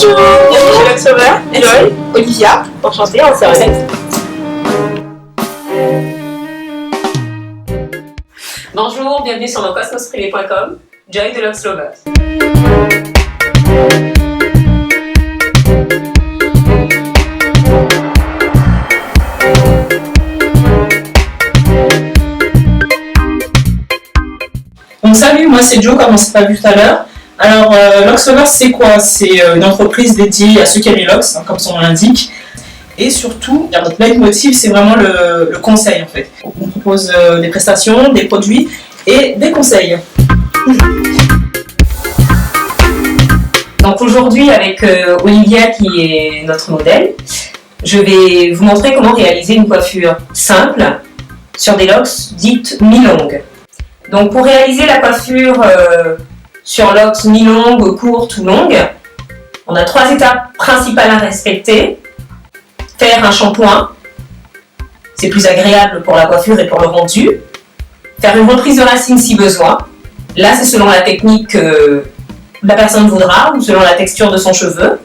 Bonjour, bienvenue chez Lux Sauveur. Joy, Olivia, enchantée, on se remet. Bonjour, bienvenue sur mon cosmosprivé.com, Joy de Lux Lovers. Donc salut, moi c'est Joe, comme on s'est pas vu tout à l'heure. Alors Lux Lovers c'est quoi? C'est une entreprise dédiée à ceux qui aiment les locks, comme son nom l'indique. Et surtout, notre leitmotiv c'est vraiment le conseil en fait. On propose des prestations, des produits et des conseils. Donc aujourd'hui avec Olivia qui est notre modèle, je vais vous montrer comment réaliser une coiffure simple sur des locks dites mi-longues. Donc pour réaliser la coiffure sur locks mi-longues, courtes ou longues, on a 3 étapes principales à respecter. Faire un shampoing, c'est plus agréable pour la coiffure et pour le rendu. Faire une reprise de racine si besoin. Là c'est selon la technique que la personne voudra ou selon la texture de son cheveu.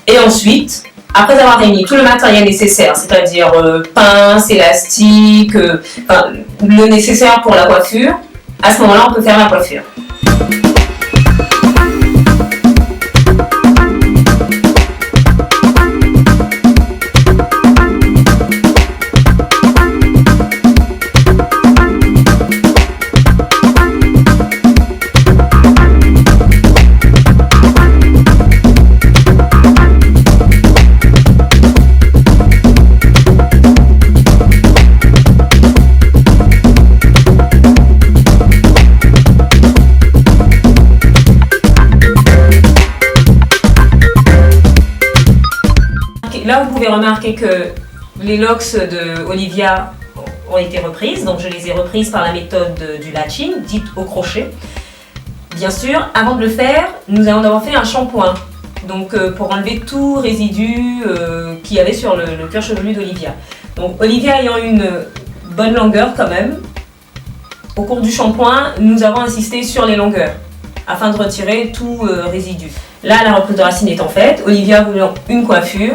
Et ensuite, après avoir réuni tout le matériel nécessaire, c'est-à-dire pince, élastique, le nécessaire pour la coiffure, à ce moment-là, on peut faire la coiffure. Là, vous pouvez remarquer que les locks de Olivia ont été reprises, donc je les ai reprises par la méthode du latching, dite au crochet. Bien sûr, avant de le faire, nous allons d'abord faire un shampoing, donc pour enlever tout résidu qu'il y avait sur le cuir chevelu d'Olivia. Donc Olivia ayant une bonne longueur quand même, au cours du shampoing, nous avons insisté sur les longueurs, afin de retirer tout résidu. Là, la reprise de racine étant faite, Olivia voulant une coiffure,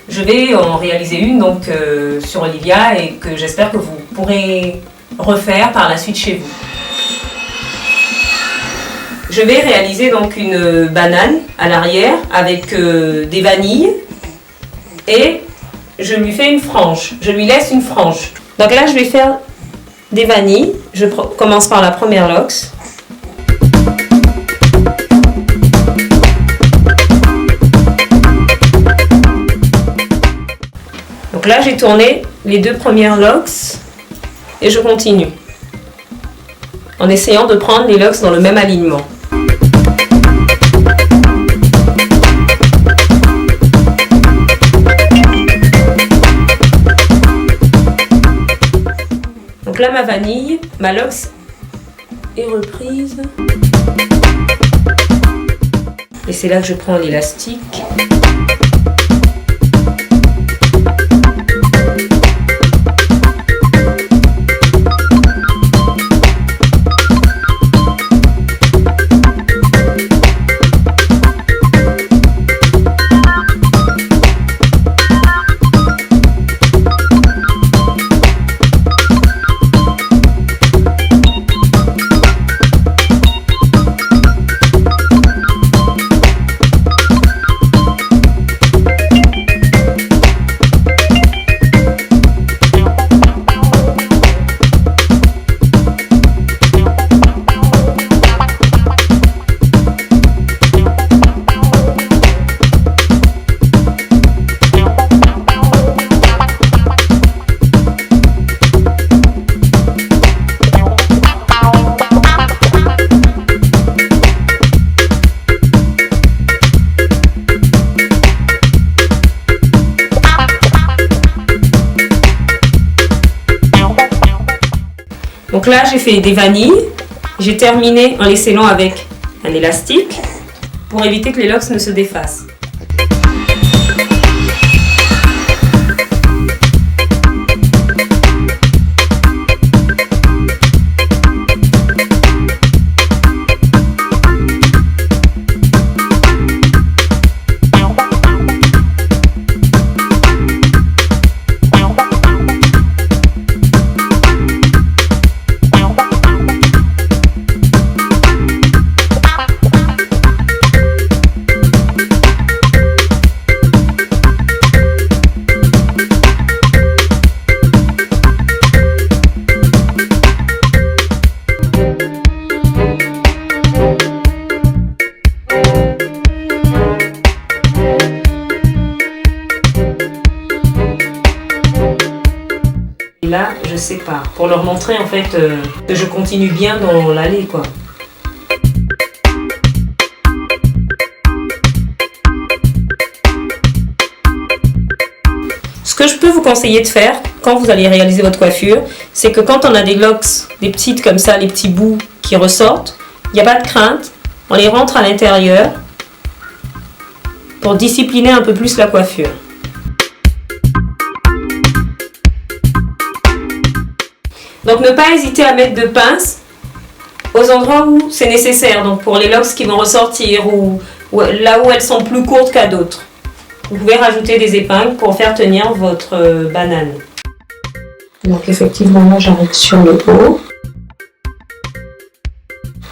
je vais en réaliser une donc sur Olivia et que j'espère que vous pourrez refaire par la suite chez vous. Je vais réaliser donc une banane à l'arrière avec des vanilles et je lui fais une frange, je lui laisse une frange. Donc là je vais faire des vanilles, je commence par la première locks. Donc là, j'ai tourné les 2 premières locks et je continue en essayant de prendre les locks dans le même alignement. Donc là, ma vanille, ma locks est reprise. Et c'est là que je prends l'élastique. Donc là, j'ai fait des vanilles. J'ai terminé en les scellant avec un élastique pour éviter que les locks ne se défassent. pour leur montrer en fait que je continue bien dans l'allée quoi. Ce que je peux vous conseiller de faire quand vous allez réaliser votre coiffure, c'est que quand on a des locks, des petites comme ça, les petits bouts qui ressortent, il n'y a pas de crainte, on les rentre à l'intérieur pour discipliner un peu plus la coiffure. Donc ne pas hésiter à mettre de pinces aux endroits où c'est nécessaire, donc pour les locks qui vont ressortir ou là où elles sont plus courtes qu'à d'autres. Vous pouvez rajouter des épingles pour faire tenir votre banane. Donc effectivement, moi j'arrive sur le haut.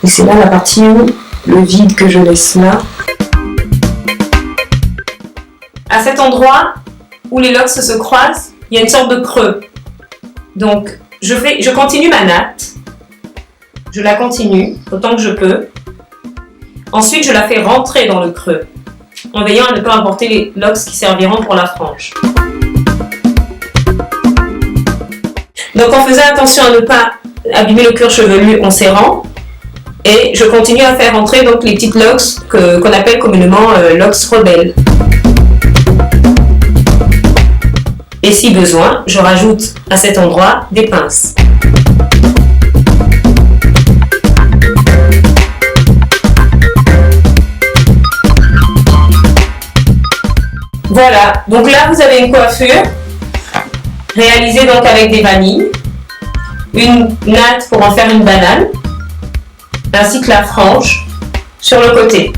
Et c'est là la partie où le vide que je laisse là. À cet endroit où les locks se croisent, il y a une sorte de creux. Donc je continue ma natte. Je la continue autant que je peux. Ensuite, je la fais rentrer dans le creux, en veillant à ne pas emporter les locks qui serviront pour la frange. Donc en faisant attention à ne pas abîmer le cuir chevelu en serrant, et je continue à faire rentrer donc les petites locks qu'on appelle communément locks rebelles. Et si besoin, je rajoute à cet endroit des pinces. Voilà, donc là vous avez une coiffure réalisée donc avec des vanilles, une natte pour en faire une banane, ainsi que la frange sur le côté.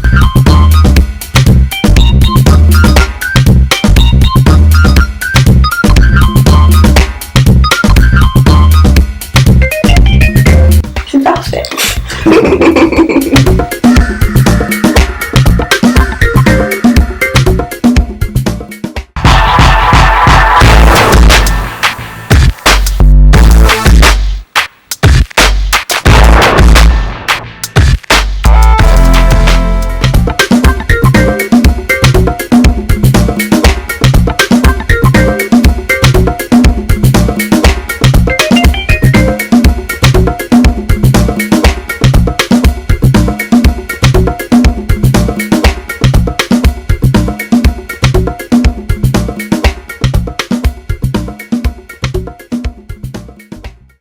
C'est parfait.